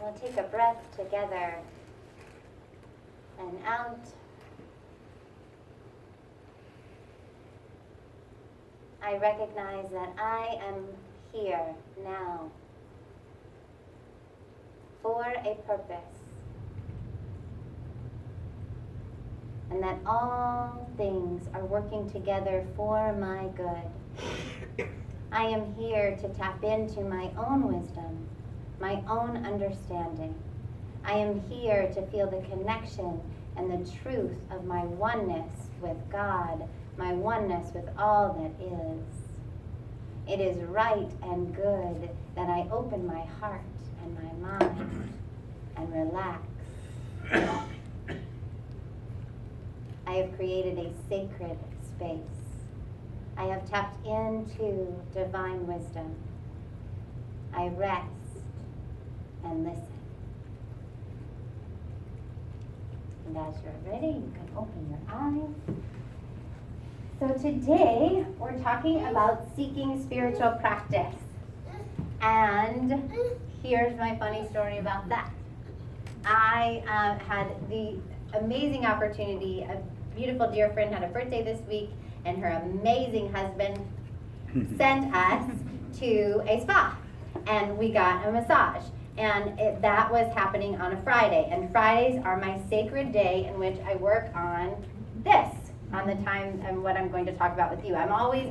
We'll take a breath together and out. I recognize that I am here now for a purpose, and that all things are working together for my good. I am here to tap into my own wisdom, my own understanding. I am here to feel the connection and the truth of my oneness with God, my oneness with all that is. It is right and good that I open my heart and my mind and relax. I have created a sacred space. I have tapped into divine wisdom. I rest and listen. And as you're ready, you can open your eyes. So today, we're talking about seeking spiritual practice. And here's my funny story about that. I had the amazing opportunity. A beautiful dear friend had a birthday this week, and her amazing husband sent us to a spa. And we got a massage. And that was happening on a Friday. And Fridays are my sacred day in which I work on this, on the time and what I'm going to talk about with you. I'm always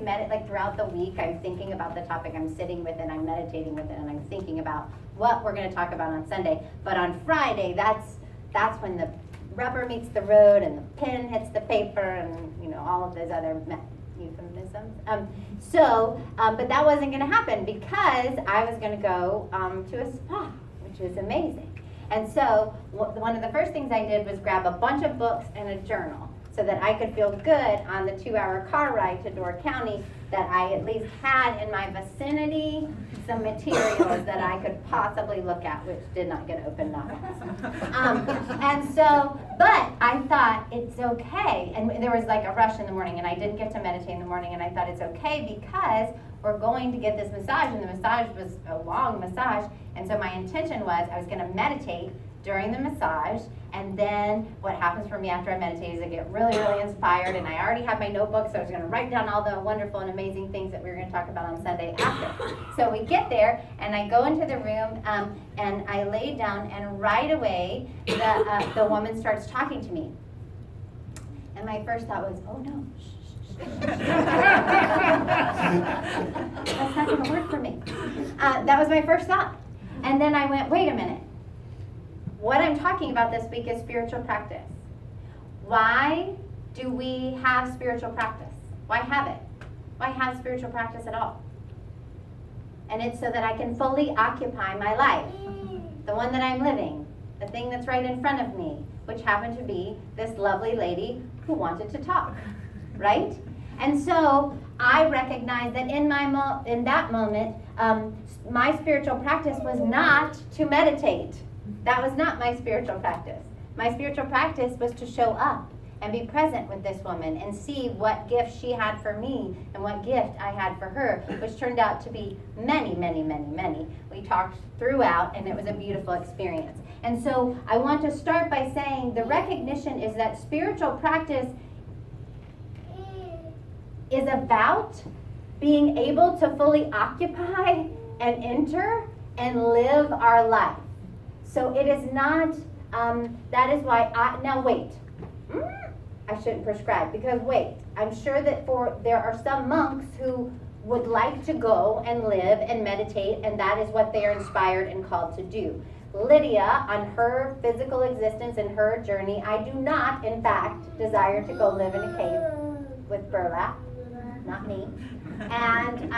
throughout the week, I'm thinking about the topic, I'm sitting with it, I'm meditating with it, and I'm thinking about what we're going to talk about on Sunday. But on Friday, that's when the rubber meets the road and the pen hits the paper and all of those other euphemisms. But that wasn't going to happen because I was going to go to a spa, which was amazing. And so one of the first things I did was grab a bunch of books and a journal so that I could feel good on the 2-hour car ride to Door County, that I at least had in my vicinity some materials that I could possibly look at, which did not get opened up. But I thought it's okay. And there was like a rush in the morning, and I didn't get to meditate in the morning, and I thought it's okay because we're going to get this massage, and the massage was a long massage, and so my intention was I was going to meditate during the massage, and then what happens for me after I meditate is I get really, really inspired, and I already have my notebook, so I was going to write down all the wonderful and amazing things that we were going to talk about on Sunday after. So we get there, and I go into the room, and I lay down, and right away, the woman starts talking to me. And my first thought was, oh no, that's not going to work for me. That was my first thought. And then I went, wait a minute. What I'm talking about this week is spiritual practice. Why do we have spiritual practice? Why have it? Why have spiritual practice at all? And it's so that I can fully occupy my life, the one that I'm living, the thing that's right in front of me, which happened to be this lovely lady who wanted to talk, right? And so I recognized that in that moment, my spiritual practice was not to meditate. That was not my spiritual practice. My spiritual practice was to show up and be present with this woman and see what gift she had for me and what gift I had for her, which turned out to be many, many, many, many. We talked throughout, and it was a beautiful experience. And so I want to start by saying the recognition is that spiritual practice is about being able to fully occupy and enter and live our life. So it is not, that is why now wait, I shouldn't prescribe, because wait, I'm sure that there are some monks who would like to go and live and meditate, and that is what they are inspired and called to do. Lydia, on her physical existence and her journey, I do not, in fact, desire to go live in a cave with burlap, not me. And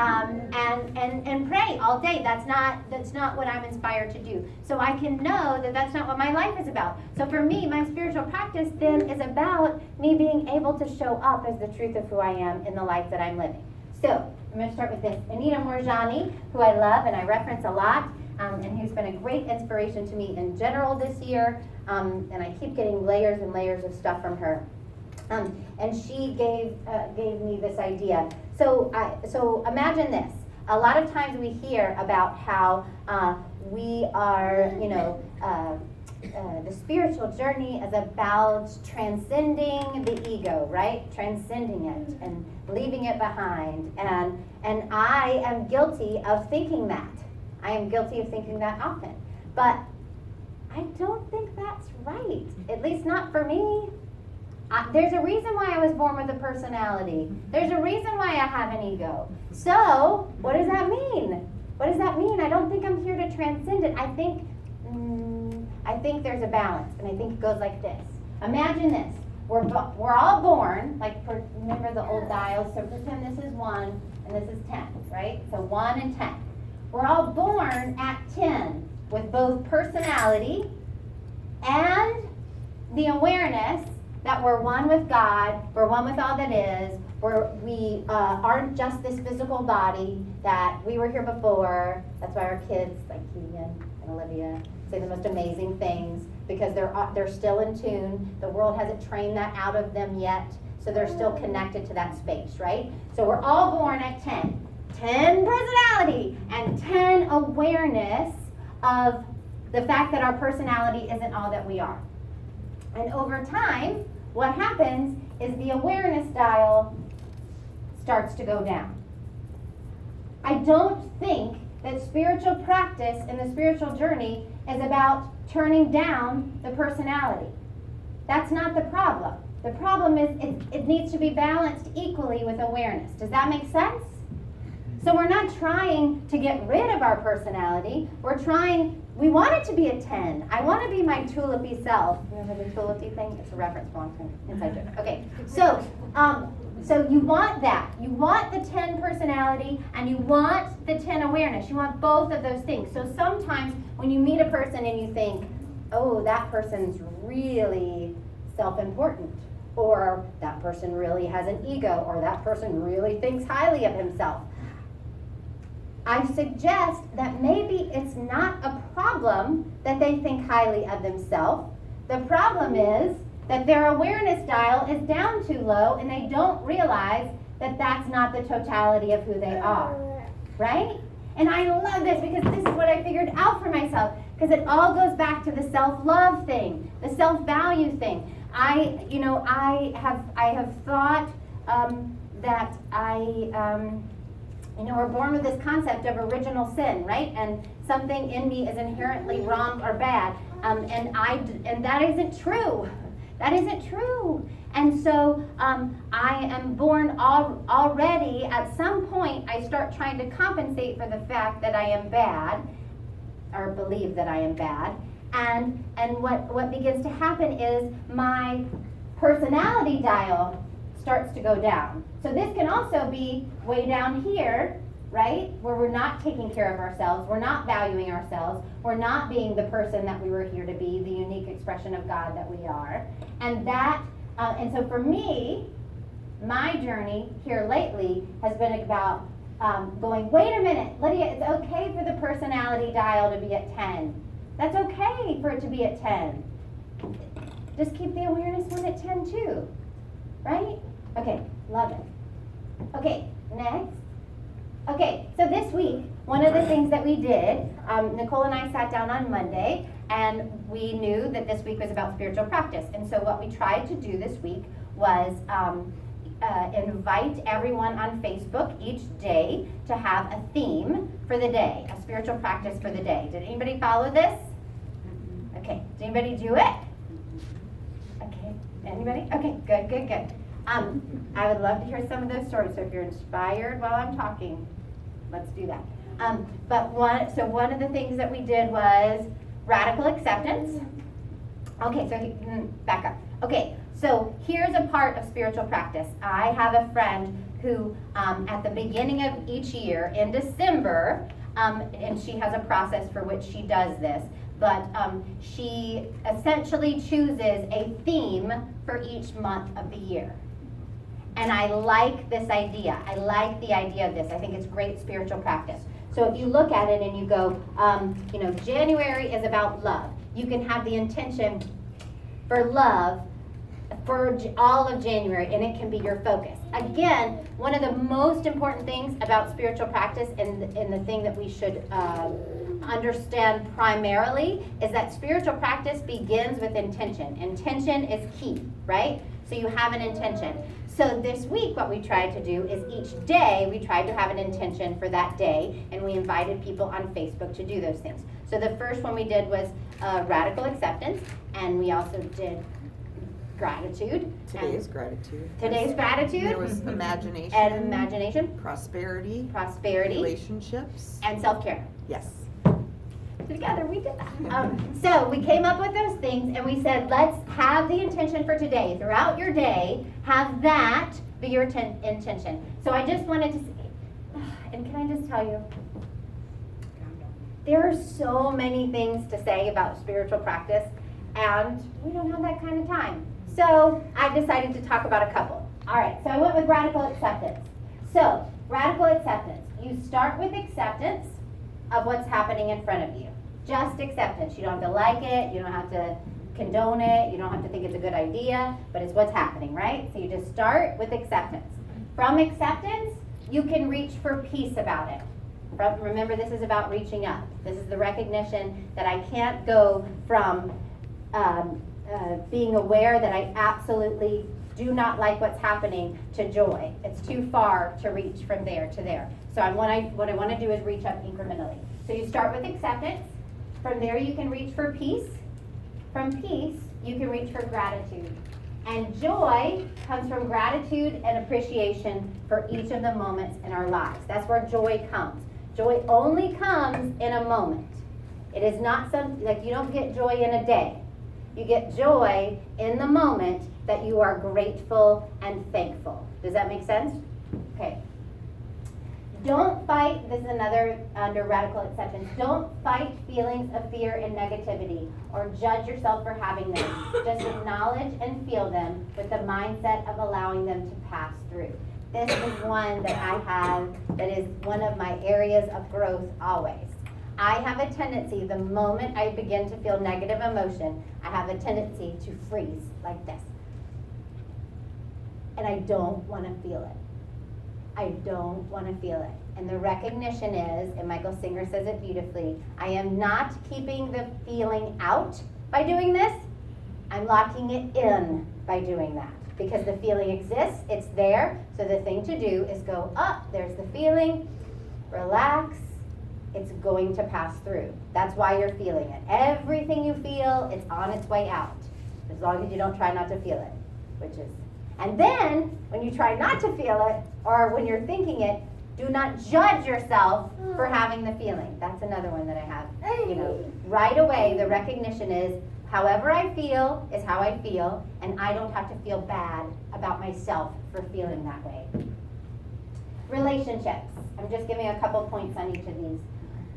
pray all day. That's not what I'm inspired to do. So I can know that that's not what my life is about. So for me, my spiritual practice then is about me being able to show up as the truth of who I am in the life that I'm living. So I'm going to start with this. Anita Moorjani, who I love and I reference a lot, and who's been a great inspiration to me in general this year, and I keep getting layers and layers of stuff from her. And she gave me this idea. So imagine this. A lot of times we hear about how we are, the spiritual journey is about transcending the ego, right? Transcending it and leaving it behind. And I am guilty of thinking that. I am guilty of thinking that often. But I don't think that's right, at least not for me. There's a reason why I was born with a personality. There's a reason why I have an ego. So, what does that mean? What does that mean? I don't think I'm here to transcend it. I think there's a balance, and I think it goes like this. Imagine this. We're all born, remember the old dials, so pretend this is 1 and this is 10, right? So 1 and 10. We're all born at 10 with both personality and the awareness that we're one with God, we're one with all that is, we aren't just this physical body, that we were here before. That's why our kids, like Keegan and Lydia, say the most amazing things, because they're still in tune. The world hasn't trained that out of them yet, so they're still connected to that space, right? So we're all born at 10. 10 personality and 10 awareness of the fact that our personality isn't all that we are. And over time, what happens is the awareness dial starts to go down. I don't think that spiritual practice and the spiritual journey is about turning down the personality. That's not the problem. The problem is it needs to be balanced equally with awareness. Does that make sense? So we're not trying to get rid of our personality. We want it to be a 10. I want to be my tulipy self. Remember the tulipy thing? It's a reference for inside joke. Okay, so you want that. You want the 10 personality and you want the 10 awareness. You want both of those things. So sometimes when you meet a person and you think, oh, that person's really self-important, or that person really has an ego, or that person really thinks highly of himself, I suggest that maybe it's not a problem that they think highly of themselves. The problem is that their awareness dial is down too low and they don't realize that that's not the totality of who they are, right? And I love this because this is what I figured out for myself, because it all goes back to the self-love thing, the self-value thing. I have thought that we're born with this concept of original sin, right? And something in me is inherently wrong or bad, and that isn't true. That isn't true. And so I am born already. At some point, I start trying to compensate for the fact that I am bad, or believe that I am bad. And what begins to happen is my personality dial starts to go down. So this can also be way down here, right? Where we're not taking care of ourselves, we're not valuing ourselves, we're not being the person that we were here to be, the unique expression of God that we are. And so for me, my journey here lately has been about going, wait a minute, Lydia, it's okay for the personality dial to be at 10. That's okay for it to be at 10. Just keep the awareness one at 10 too, right? Okay, love it. Okay, next. Okay, so this week, one of the things that we did, Nicole and I sat down on Monday, and we knew that this week was about spiritual practice. And so what we tried to do this week was invite everyone on Facebook each day to have a theme for the day, a spiritual practice for the day. Did anybody follow this? Okay, did anybody do it? Okay, anybody? Okay, good. I would love to hear some of those stories. So if you're inspired while I'm talking, let's do that. One of the things that we did was radical acceptance. Okay, so back up. Okay, so here's a part of spiritual practice. I have a friend who, at the beginning of each year in December, and she has a process for which she does this, but she essentially chooses a theme for each month of the year. And I like this idea. I like the idea of this. I think it's great spiritual practice. So if you look at it and you go, January is about love. You can have the intention for love for all of January, and it can be your focus. Again, one of the most important things about spiritual practice, and the thing that we should understand primarily is that spiritual practice begins with intention. Intention is key, right? So you have an intention. So this week what we tried to do is each day we tried to have an intention for that day, and we invited people on Facebook to do those things. So the first one we did was radical acceptance, and we also did gratitude. Today's gratitude. Today's gratitude. There was imagination. And imagination. Prosperity. Relationships. And self-care. Yes. Together we did that. So we came up with those things and we said, let's have the intention for today. Throughout your day, have that be your intention. So I just wanted to say, and can I just tell you, there are so many things to say about spiritual practice, and we don't have that kind of time. So I decided to talk about a couple. All right, so I went with radical acceptance. So radical acceptance, you start with acceptance of what's happening in front of you. Just acceptance. You don't have to like it, you don't have to condone it, you don't have to think it's a good idea, but it's what's happening, right? So you just start with acceptance. From acceptance, you can reach for peace about it. Remember, this is about reaching up. This is the recognition that I can't go from being aware that I absolutely do not like what's happening to joy. It's too far to reach from there to there. So what I want to do is reach up incrementally. So you start with acceptance. From there you can reach for peace. From peace you can reach for gratitude. And joy comes from gratitude and appreciation for each of the moments in our lives. That's where joy comes. Joy only comes in a moment. It is not something, like you don't get joy in a day. You get joy in the moment that you are grateful and thankful. Does that make sense? Okay. Don't fight, this is another under radical acceptance, don't fight feelings of fear and negativity or judge yourself for having them. Just acknowledge and feel them with the mindset of allowing them to pass through. This is one that I have that is one of my areas of growth always. I have a tendency, the moment I begin to feel negative emotion, I have a tendency to freeze like this. And I don't want to feel it. I don't want to feel it. And the recognition is, and Michael Singer says it beautifully, I am not keeping the feeling out by doing this. I'm locking it in by doing that. Because the feeling exists, it's there. So the thing to do is go up, there's the feeling, relax, it's going to pass through. That's why you're feeling it. Everything you feel, it's on its way out. As long as you don't try not to feel it, which is. And then, when you try not to feel it, or when you're thinking it, do not judge yourself for having the feeling. That's another one that I have. Right away, the recognition is, however I feel is how I feel, and I don't have to feel bad about myself for feeling that way. Relationships. I'm just giving a couple points on each of these.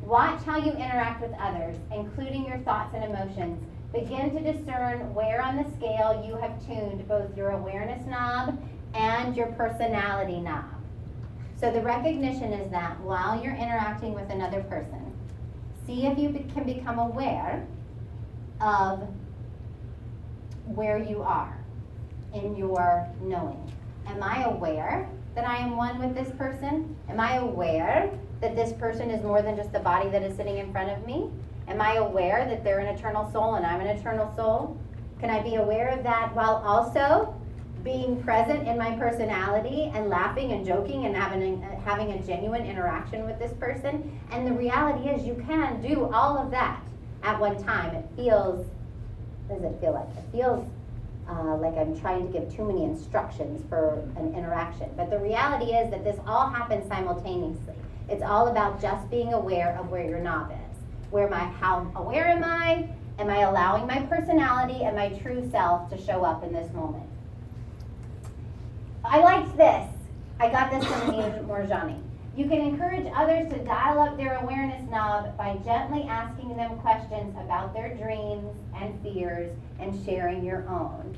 Watch how you interact with others, including your thoughts and emotions. Begin to discern where on the scale you have tuned both your awareness knob and your personality knob. So the recognition is that while you're interacting with another person, see if you can become aware of where you are in your knowing. Am I aware that I am one with this person? Am I aware that this person is more than just the body that is sitting in front of me? Am I aware that they're an eternal soul and I'm an eternal soul? Can I be aware of that while also being present in my personality and laughing and joking and having a genuine interaction with this person? And the reality is you can do all of that at one time. It feels, what does it feel like? It feels like I'm trying to give too many instructions for an interaction. But the reality is that this all happens simultaneously. It's all about just being aware of where your knob is. How aware am I? Am I allowing my personality and my true self to show up in this moment? I liked this. I got this from Anita Morjani. You can encourage others to dial up their awareness knob by gently asking them questions about their dreams and fears and sharing your own.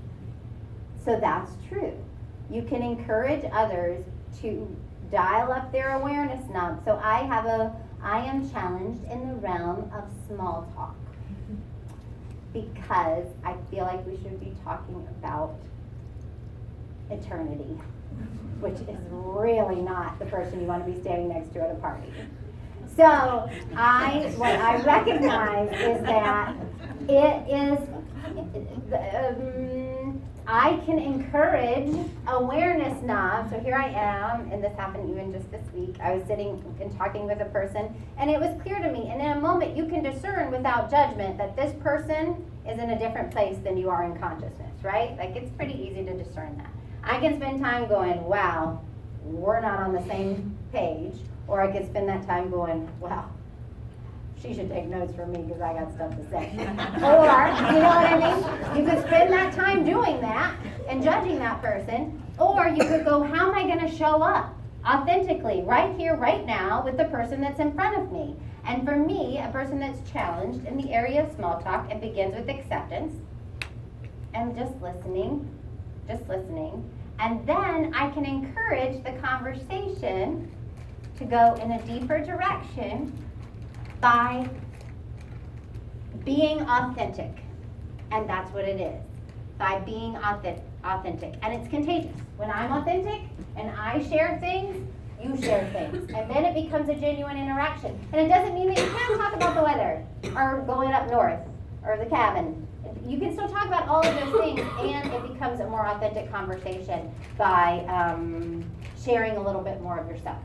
So that's true. You can encourage others to dial up their awareness knob. So I am challenged in the realm of small talk because I feel like we should be talking about eternity, which is really not the person you want to be standing next to at a party. So what I recognize is that it is, I can encourage awareness now. So here I am, and this happened even just this week. I was sitting and talking with a person, and it was clear to me, and in a moment you can discern without judgment that this person is in a different place than you are in consciousness, right? Like, it's pretty easy to discern that. I can spend time going, wow, we're not on the same page, or I could spend that time going, wow, she should take notes from me because I got stuff to say. Or, you know what I mean? You could spend that time doing that and judging that person, or you could go, how am I going to show up authentically right here, right now with the person that's in front of me? And for me, a person that's challenged in the area of small talk, it begins with acceptance and just listening. And then I can encourage the conversation to go in a deeper direction by being authentic. And that's what it is, by being authentic. And it's contagious. When I'm authentic and I share things, you share things. And then it becomes a genuine interaction. And it doesn't mean that you can't talk about the weather or going up north or the cabin. You can still talk about all of those things, and it becomes a more authentic conversation by sharing a little bit more of yourself.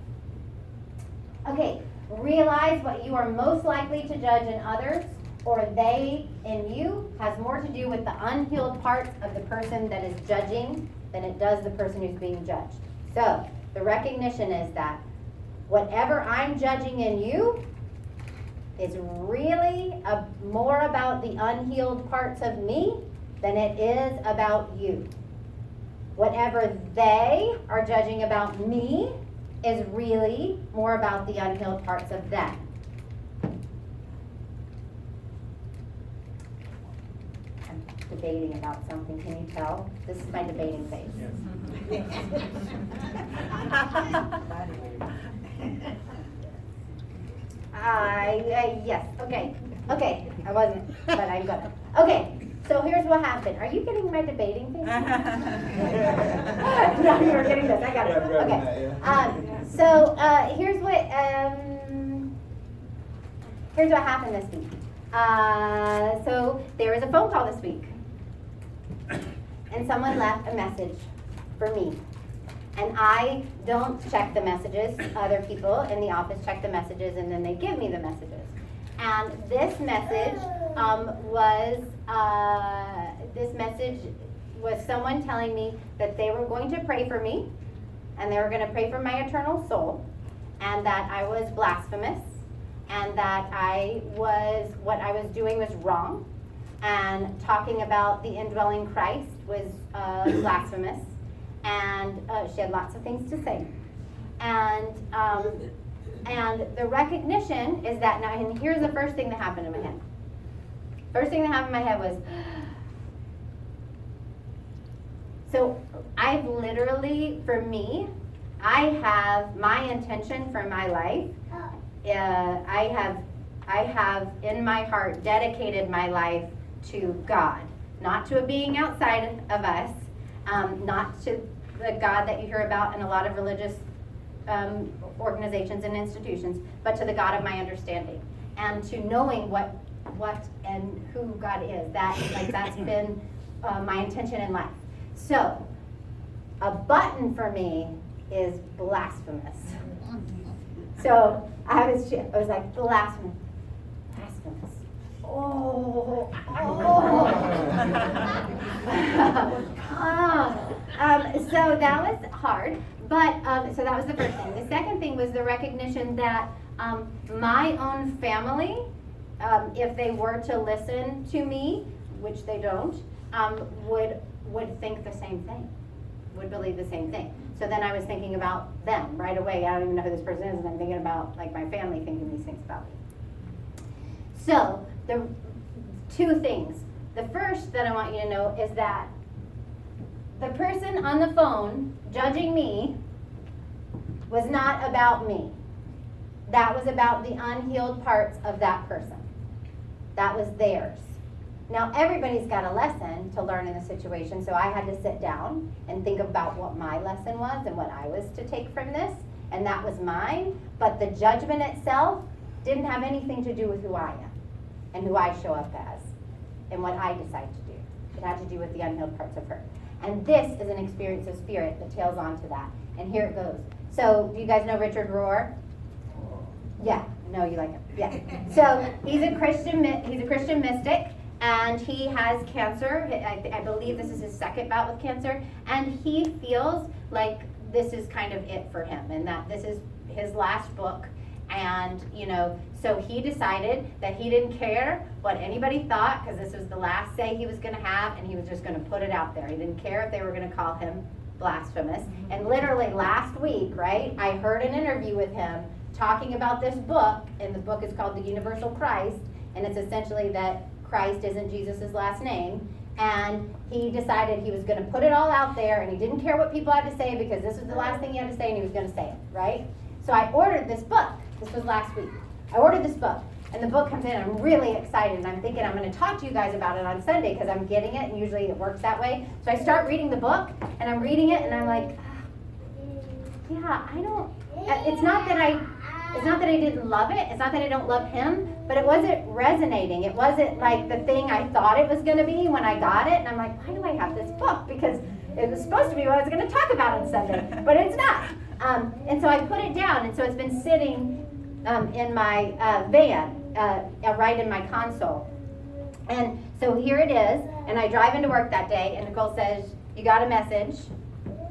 Okay, realize what you are most likely to judge in others, or they in you, has more to do with the unhealed parts of the person that is judging than it does the person who's being judged. So, the recognition is that whatever I'm judging in you is really more about the unhealed parts of me than it is about you. Whatever they are judging about me is really more about the unhealed parts of them. I'm debating about something, can you tell? This is my debating phase. Yes, okay, I wasn't, but I'm good. Okay, so here's what happened. Are you getting my debating thing? No, you were getting this, I got it. Okay, here's what happened this week. So there was a phone call this week, and someone left a message for me. And I don't check the messages. Other people in the office check the messages, and then they give me the messages. And this message was someone telling me that they were going to pray for me, and they were going to pray for my eternal soul, and that I was blasphemous, and that what I was doing was wrong, and talking about the indwelling Christ was blasphemous. And she had lots of things to say. And the recognition is that now, and here's the first thing that happened in my head. First thing that happened in my head was, so I've literally, for me, I have my intention for my life. I have in my heart dedicated my life to God, not to a being outside of us. Not to the God that you hear about in a lot of religious organizations and institutions, but to the God of my understanding, and to knowing what and who God is. That's been my intention in life. So, a button for me is blasphemous. So I was like, blasphemous. So that was hard, but so that was the first thing. The second thing was the recognition that my own family, if they were to listen to me, which they don't, would think the same thing, would believe the same thing. So then I was thinking about them right away. I don't even know who this person is, and I'm thinking about like my family thinking these things about me. So the two things. The first that I want you to know is that the person on the phone judging me was not about me. That was about the unhealed parts of that person. That was theirs. Now everybody's got a lesson to learn in the situation, so I had to sit down and think about what my lesson was and what I was to take from this, and that was mine. But the judgment itself didn't have anything to do with who I am and who I show up as and what I decide to do. It had to do with the unhealed parts of her. And this is an experience of spirit that tails on to that. And here it goes. So, do you guys know Richard Rohr? Yeah, no, you like him. Yeah. So he's a Christian mystic, and he has cancer. I believe this is his second bout with cancer, and he feels like this is kind of it for him, and that this is his last book. And so he decided that he didn't care what anybody thought, because this was the last say he was going to have, and he was just going to put it out there. He didn't care if they were going to call him blasphemous. And literally last week, right, I heard an interview with him talking about this book, and the book is called The Universal Christ, and it's essentially that Christ isn't Jesus' last name, and he decided he was going to put it all out there, and he didn't care what people had to say, because this was the last thing he had to say, and he was going to say it, right? So I ordered this book. This was last week. I ordered this book, and the book comes in, and I'm really excited, and I'm thinking I'm going to talk to you guys about it on Sunday, because I'm getting it, and usually it works that way. So I start reading the book, and I'm reading it, and I'm like, yeah, it's not that I didn't love it. It's not that I don't love him, but it wasn't resonating. It wasn't like the thing I thought it was going to be when I got it. And I'm like, why do I have this book? Because it was supposed to be what I was going to talk about on Sunday, but it's not. And so I put it down, and so it's been sitting in my van, right in my console. And so here it is, and I drive into work that day, and Nicole says, you got a message.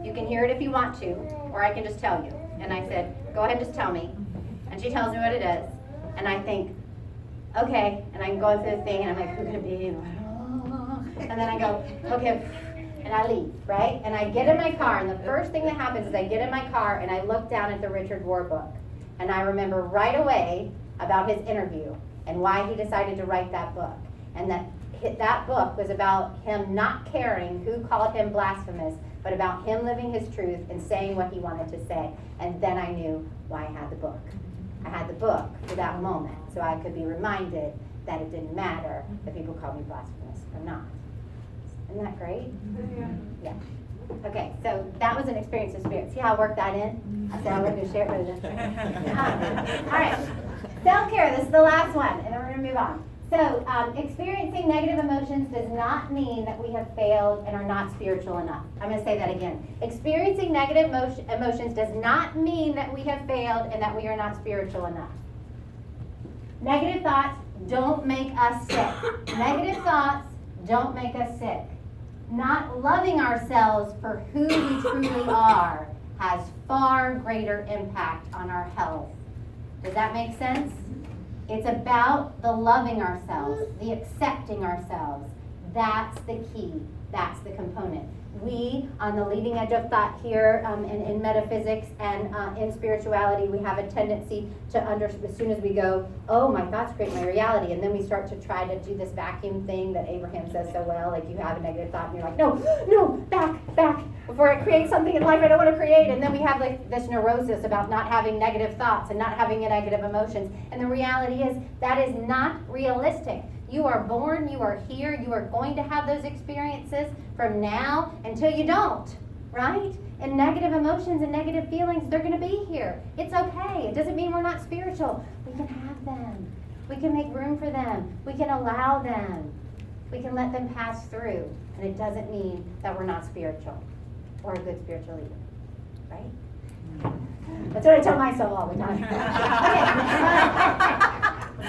You can hear it if you want to, or I can just tell you. And I said, go ahead and just tell me. And she tells me what it is. And I think, okay. And I'm going through the thing, and I'm like, who could it be? And then I go, okay. And I leave, right? And I get in my car, and the first thing that happens is I get in my car, and I look down at the Richard Rohr book. And I remember right away about his interview and why he decided to write that book. And that book was about him not caring who called him blasphemous, but about him living his truth and saying what he wanted to say. And then I knew why I had the book. I had the book for that moment, so I could be reminded that it didn't matter if people called me blasphemous or not. Isn't that great? Yeah. Okay, so that was an experience of spirit. See how I worked that in? I said I wasn't going to share it with you. All right. Self-care, this is the last one, and then we're going to move on. So, experiencing negative emotions does not mean that we have failed and are not spiritual enough. I'm going to say that again. Experiencing negative emotions does not mean that we have failed and that we are not spiritual enough. Negative thoughts don't make us sick. Negative thoughts don't make us sick. Not loving ourselves for who we truly are has far greater impact on our health. Does that make sense? It's about the loving ourselves, the accepting ourselves. That's the key. That's the component. We, on the leading edge of thought here in metaphysics and in spirituality, we have a tendency to as soon as we go, oh, my thoughts create my reality, and then we start to try to do this vacuum thing that Abraham says so well, like you have a negative thought and you're like, no, back, before I create something in life I don't want to create, and then we have like this neurosis about not having negative thoughts and not having negative emotions, and the reality is that is not realistic. You are born, you are here, you are going to have those experiences from now until you don't, right? And negative emotions and negative feelings, they're going to be here. It's okay. It doesn't mean we're not spiritual. We can have them. We can make room for them. We can allow them. We can let them pass through. And it doesn't mean that we're not spiritual or a good spiritual leader, right? That's what I tell myself all the time. Okay.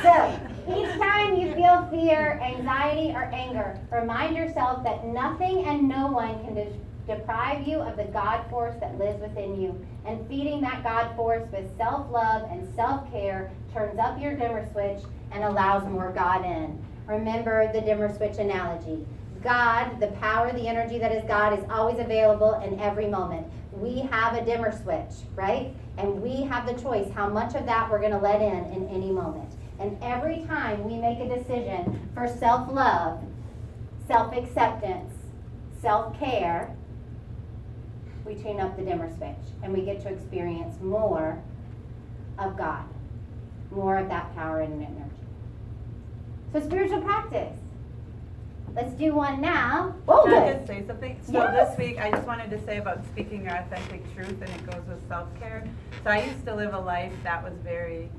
So, each time you feel fear, anxiety, or anger, remind yourself that nothing and no one can deprive you of the God force that lives within you. And feeding that God force with self-love and self-care turns up your dimmer switch and allows more God in. Remember the dimmer switch analogy. God, the power, the energy that is God, is always available in every moment. We have a dimmer switch, right? And we have the choice how much of that we're going to let in any moment. And every time we make a decision for self-love, self-acceptance, self-care, we tune up the dimmer switch and we get to experience more of God, more of that power and energy. So spiritual practice. Let's do one now. Oh, Can I good. just say something? So Yes. this week, I just wanted to say about speaking your authentic truth, and it goes with self-care. So I used to live a life that was very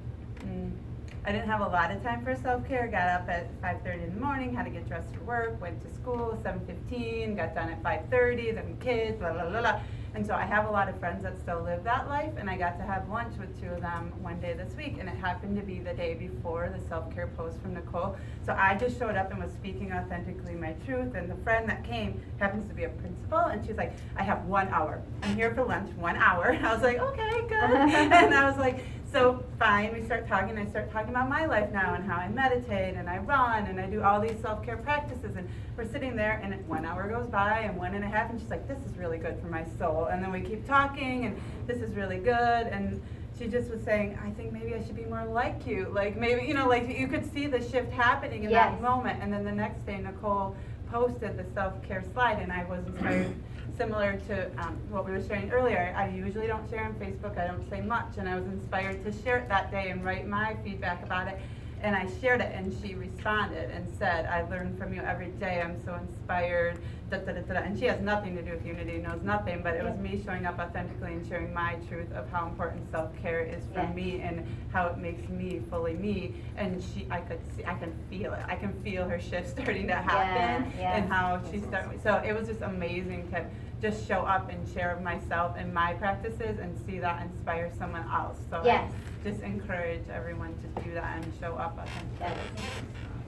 I didn't have a lot of time for self-care. Got up at 5:30 in the morning, had to get dressed for work, went to school 7:15, got done at 5:30, then kids, blah, blah, blah, blah. And so I have a lot of friends that still live that life, and I got to have lunch with two of them one day this week, and it happened to be the day before the self-care post from Nicole. So I just showed up and was speaking authentically my truth, and the friend that came happens to be a principal, and she's like, I have 1 hour. I'm here for lunch, 1 hour. And I was like, okay, good. And I was like, so fine, I start talking about my life now and how I meditate and I run and I do all these self-care practices, and we're sitting there and 1 hour goes by and 1.5, and she's like, this is really good for my soul. And then we keep talking and this is really good, and she just was saying, I think maybe I should be more like you. Like maybe, you know, like you could see the shift happening in that moment. And then the next day Nicole posted the self-care slide, and I was inspired. Similar to what we were sharing earlier, I usually don't share on Facebook, I don't say much, and I was inspired to share it that day and write my feedback about it. And I shared it, and she responded and said, I learn from you every day, I'm so inspired, da, da, da, da. And she has nothing to do with Unity, knows nothing, but it was me showing up authentically and sharing my truth of how important self-care is for me and how it makes me fully me. And I can feel it. I can feel her shift starting to happen and how she's starting. So it was just amazing to just show up and share myself and my practices and see that inspire someone else. So I just encourage everyone to do that and show up authentically.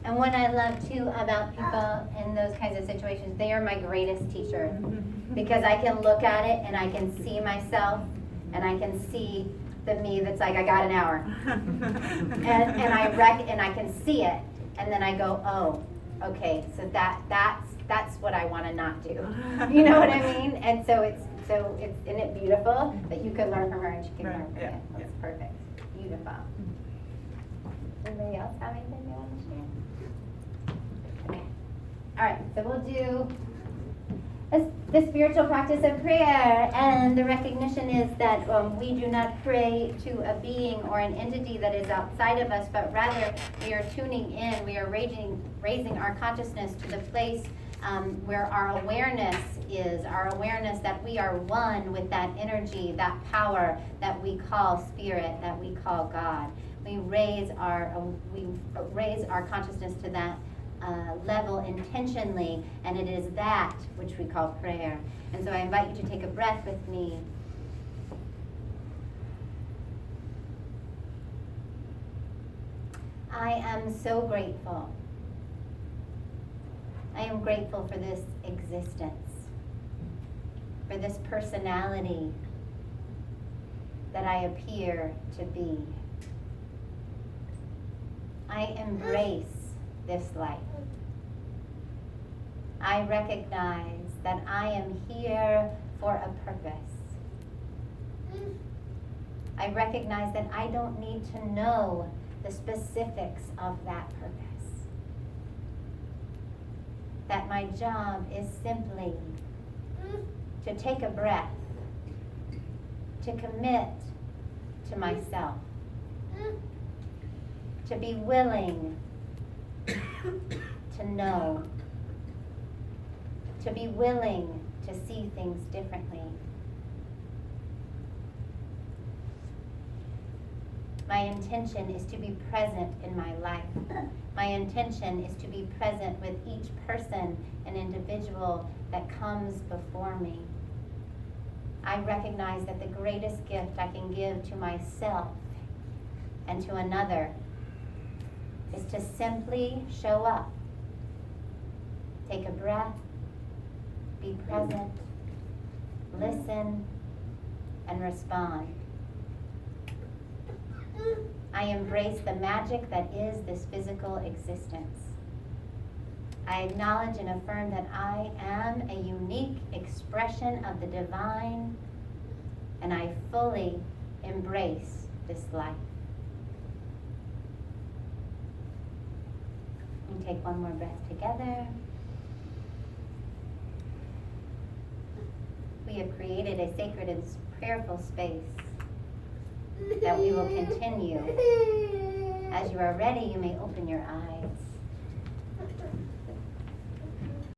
And what I love too about people in those kinds of situations, they are my greatest teacher, because I can look at it and I can see myself and I can see the me that's like, I got an hour. and I can see it, and then I go, oh, okay, so that's what I want to not do. You know what I mean? And so isn't it beautiful that you can learn from her and she can learn from you? That's perfect. Beautiful. Anybody else have anything they want to share? Okay. All right, so we'll do the spiritual practice of prayer, and the recognition is that we do not pray to a being or an entity that is outside of us, but rather we are tuning in, we are raising our consciousness to the place where our awareness is, our awareness that we are one with that energy, that power that we call spirit, that we call God. We raise our consciousness to that level intentionally, and it is that which we call prayer. And so I invite you to take a breath with me. I am so grateful. I am grateful for this existence, for this personality that I appear to be. I embrace this life. I recognize that I am here for a purpose. I recognize that I don't need to know the specifics of that purpose. That my job is simply to take a breath, to commit to myself, to be willing to know, to be willing to see things differently. My intention is to be present in my life. My intention is to be present with each person and individual that comes before me. I recognize that the greatest gift I can give to myself and to another is to simply show up, take a breath, be present, listen, and respond. I embrace the magic that is this physical existence. I acknowledge and affirm that I am a unique expression of the divine, and I fully embrace this life. And take one more breath together. We have created a sacred and prayerful space that we will continue. As you are ready, you may open your eyes.